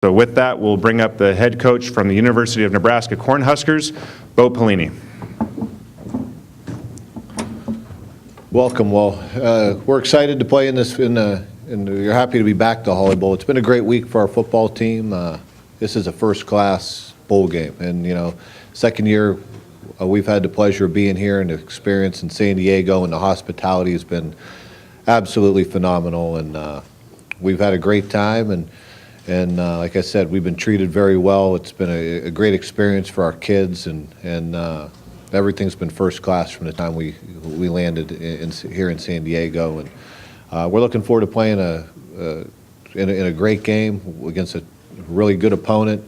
So with that, we'll bring up the head coach from the University of Nebraska Cornhuskers, Bo Pelini. Welcome. Well, we're excited to play in this, and we're happy to be back to Holly Bowl. It's been a great week for our football team. This is a first-class bowl game, and second year we've had the pleasure of being here, and the experience in San Diego, and the hospitality has been absolutely phenomenal, and we've had a great time, and like I said, we've been treated very well. It's been a great experience for our kids, and everything's been first class from the time we landed here in San Diego, and we're looking forward to playing in a great game against a really good opponent.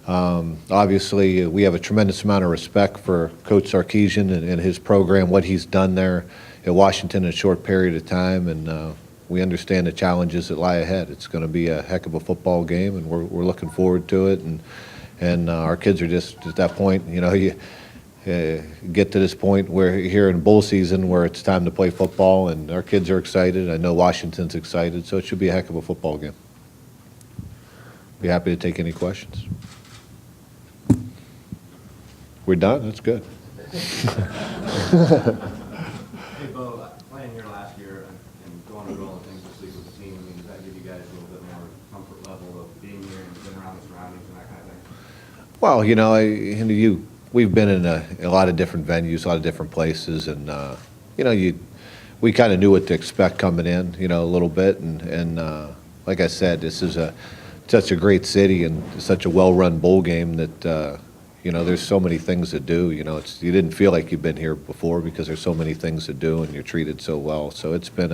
Obviously, we have a tremendous amount of respect for Coach Sarkisian and his program, what he's done there at Washington in a short period of time, and we understand the challenges that lie ahead. It's going to be a heck of a football game, and we're looking forward to it. And our kids are just at that point. You get to this point where here in bowl season where it's time to play football, and our kids are excited. I know Washington's excited, so it should be a heck of a football game. Be happy to take any questions. We're done? That's good. Hey, Bo, playing here last year and going over all the things this week with the team, does that give you guys a little bit more comfort level of being here and being around the surroundings and that kind of thing? Well, we've been in a lot of different venues, a lot of different places, and we kind of knew what to expect coming in, a little bit, and like I said, this is such a great city and such a well-run bowl game that there's so many things to do. You didn't feel like you've been here before because there's so many things to do, and you're treated so well. So it's been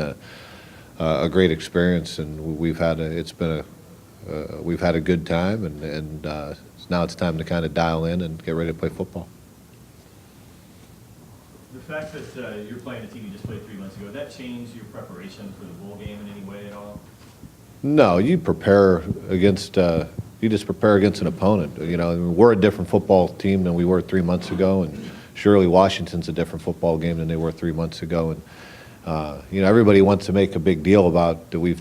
a great experience, and we've had a good time, and now it's time to kind of dial in and get ready to play football. The fact that you're playing a team you just played 3 months ago, did that change your preparation for the bowl game in any way at all? No, you prepare against. You just prepare against an opponent. We're a different football team than we were 3 months ago, and surely Washington's a different football game than they were 3 months ago. And everybody wants to make a big deal about that we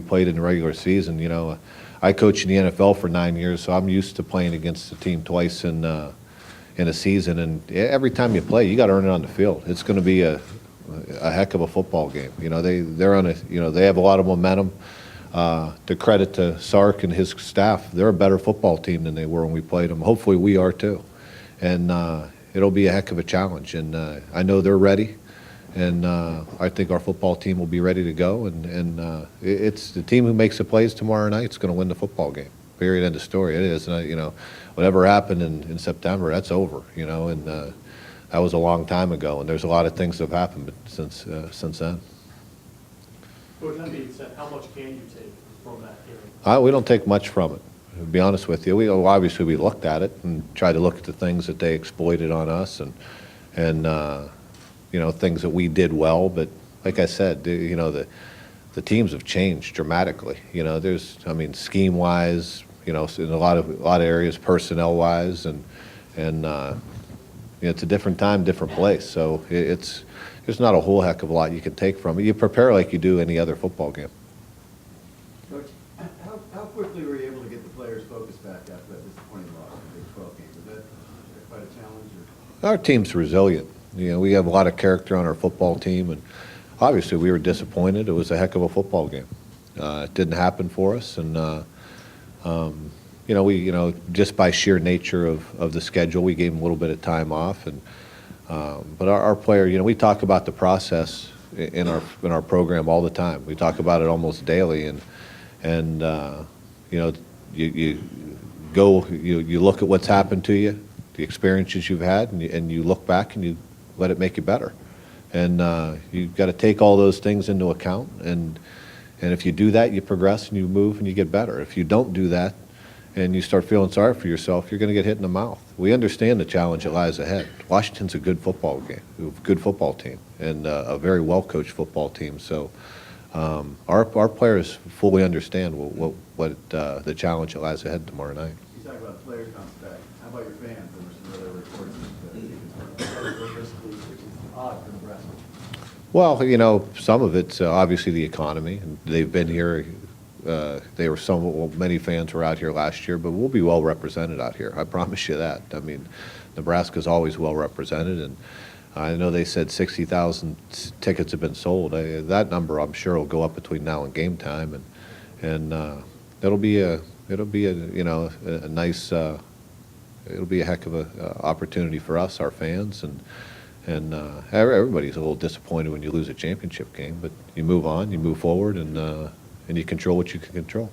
played in the regular season. I coached in the NFL for 9 years, so I'm used to playing against a team twice in a season. And every time you play, you got to earn it on the field. It's going to be a heck of a football game. They're on they have a lot of momentum. To credit to Sark and his staff, they're a better football team than they were when we played them. Hopefully we are too. And it'll be a heck of a challenge. And I know they're ready. And I think our football team will be ready to go. And it's the team who makes the plays tomorrow night is going to win the football game. Period, end of story. It is. Whatever happened in September, that's over. And that was a long time ago. And there's a lot of things that have happened since then. With that being said, how much can you take from that hearing? We don't take much from it, to be honest with you. We looked at it and tried to look at the things that they exploited on us and things that we did well. But like I said, the teams have changed dramatically. There's scheme-wise, in a lot of areas, personnel-wise, and it's a different time, different place. So there's not a whole heck of a lot you can take from it. You prepare like you do any other football game. Coach, how quickly were you able to get the players focused back after that disappointing loss in the Big 12 game? Was that quite a challenge? Our team's resilient. We have a lot of character on our football team, and obviously we were disappointed. It was a heck of a football game. It didn't happen for us, and we just by sheer nature of the schedule, we gave them a little bit of time off, and but our player, we talk about the process in our program all the time. We talk about it almost daily, and you look at what's happened to you, the experiences you've had, and you look back and you let it make you better. And you've got to take all those things into account, and if you do that, you progress and you move and you get better. If you don't do that and you start feeling sorry for yourself, you're going to get hit in the mouth. We understand the challenge that lies ahead. Washington's a good football team, and a very well-coached football team. So our players fully understand what the challenge that lies ahead tomorrow night. You talk about players bounce back. How about your fans? There were some other reports which is odd for Nebraska. Well, some of it's obviously the economy. They've been here many fans were out here last year, but we'll be well represented out here. I promise you that. I mean, Nebraska's always well represented, and I know they said 60,000 tickets have been sold. That number, I'm sure, will go up between now and game time, and it'll be a nice, it'll be a heck of a opportunity for us, our fans, and everybody's a little disappointed when you lose a championship game, but you move on, you move forward, and you control what you can control.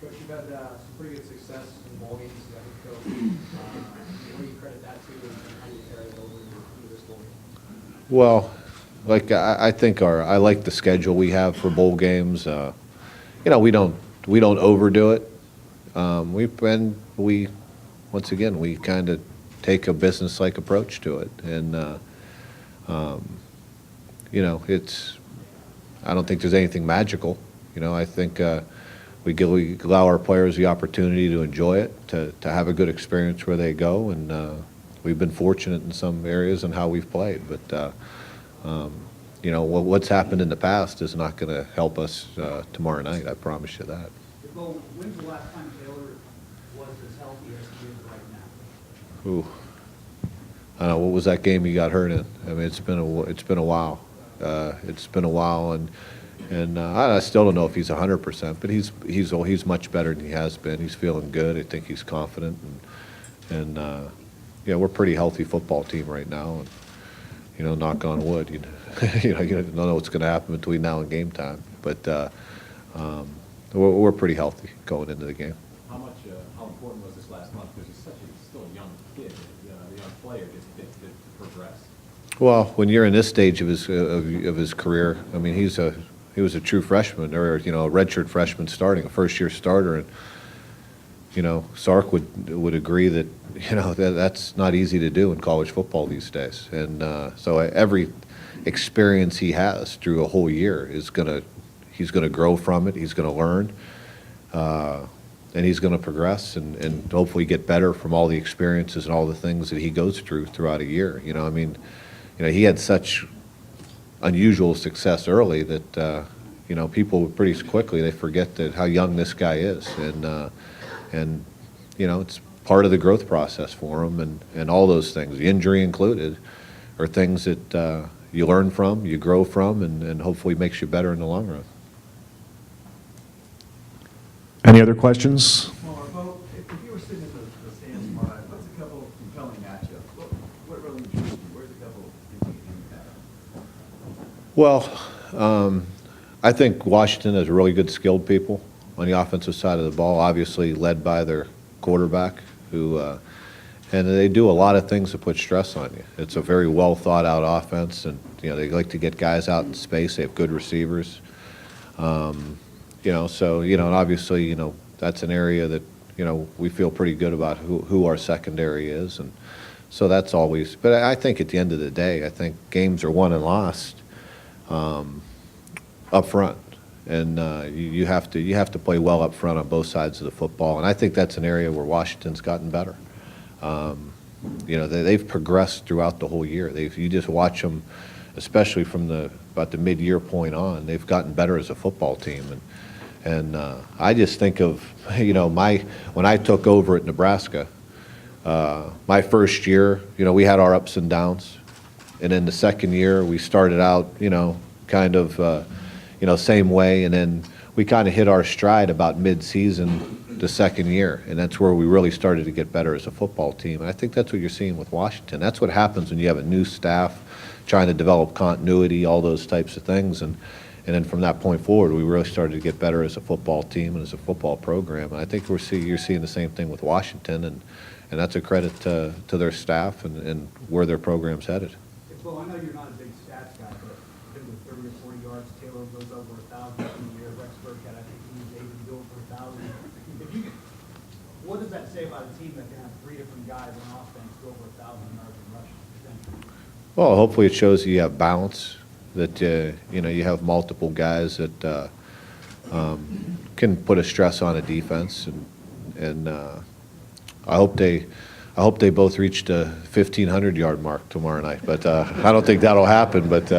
Coach, you've had some pretty good success in ball games as a head coach. What do you credit that to, and how do you carry it over into this bowl game? Well, like I think I like the schedule we have for bowl games. We don't overdo it. Once again, we kind of take a business-like approach to it, and I don't think there's anything magical. I think we allow our players the opportunity to enjoy it, to have a good experience where they go, and we've been fortunate in some areas in how we've played. But what's happened in the past is not going to help us tomorrow night. I promise you that. Well, when's the last time Taylor was as healthy as he is right now? Ooh, I don't know, what was that game he got hurt in? I mean, it's been a while. It's been a while, and I still don't know if he's 100%, but he's much better than he has been. He's feeling good. I think he's confident, and we're a pretty healthy football team right now. And knock on wood, you don't know what's going to happen between now and game time, but we're pretty healthy going into the game. How important was this last month? Because he's still a young kid, a young player to progress. Well, when you're in this stage of his career, I mean, he was a true freshman, or a redshirt freshman starting, a first-year starter, and Sark would agree that that's not easy to do in college football these days, and so every experience he has through a whole year he's gonna grow from it. He's gonna learn, and he's gonna progress, and hopefully get better from all the experiences and all the things that he goes through throughout a year. He had such unusual success early that people pretty quickly they forget how young this guy is, and it's part of the growth process for him, and all those things, the injury included, are things that you learn from, you grow from, and hopefully makes you better in the long run. Any other questions? Well, Bo, if you were sitting in the stands tomorrow night, what's a couple compelling matchups? What really intrigues you? Where's a couple things you can Well, I think Washington has really good skilled people on the offensive side of the ball, obviously led by their quarterback, who and they do a lot of things to put stress on you. It's a very well thought out offense, and they like to get guys out in space. They have good receivers. And obviously, that's an area that, we feel pretty good about who our secondary is. And so that's always, but I think at the end of the day, I think games are won and lost up front. And you have to play well up front on both sides of the football. And I think that's an area where Washington's gotten better. They've progressed throughout the whole year. You just watch them, especially from about the mid-year point on, they've gotten better as a football team. And I just think of, when I took over at Nebraska, my first year, we had our ups and downs. And then the second year, we started out, kind of, same way. And then we kind of hit our stride about mid-season the second year. And that's where we really started to get better as a football team. And I think that's what you're seeing with Washington. That's what happens when you have a new staff trying to develop continuity, all those types of things. And then from that point forward, we really started to get better as a football team and as a football program. And I think you're seeing the same thing with Washington, and that's a credit to their staff and where their program's headed. Well, I know you're not a big stats guy, but I think with 30 or 40 yards, Taylor goes over 1,000 in the year. Rexburg had, I think he was able to go over 1,000. What does that say about a team that can have three different guys on offense go over 1,000 yards in rushing? Well, hopefully it shows you have balance, that you have multiple guys that can put a stress on a defense, and I hope they both reach the 1,500-yard mark tomorrow night. But I don't think that'll happen. But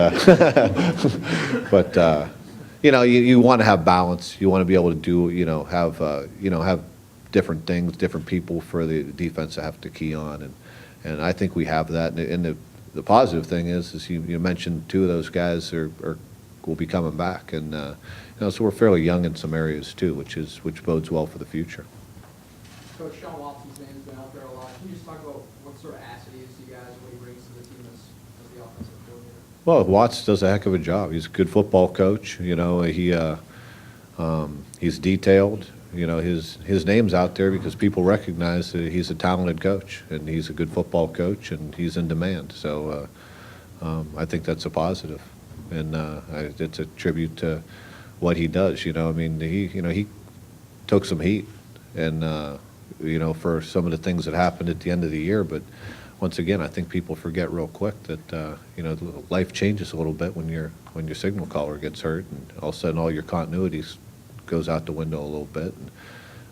you want to have balance. You want to be able to do, have different things, different people for the defense to have to key on, and I think we have that. And the positive thing is you mentioned two of those guys will be coming back, and so we're fairly young in some areas too, which bodes well for the future. Coach, Sean Watson's name's been out there a lot. Can you just talk about what sort of asset he is to you guys, what he brings to the team as the offensive coordinator? Well, Watts does a heck of a job. He's a good football coach. He's detailed. His name's out there because people recognize that he's a talented coach and he's a good football coach and he's in demand. So I think that's a positive, and it's a tribute to what he does. He took some heat, and for some of the things that happened at the end of the year, but once again, I think people forget real quick that life changes a little bit when your signal caller gets hurt, and all of a sudden all your continuity goes out the window a little bit.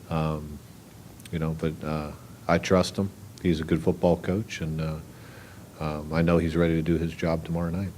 But I trust him. He's a good football coach, and I know he's ready to do his job tomorrow night.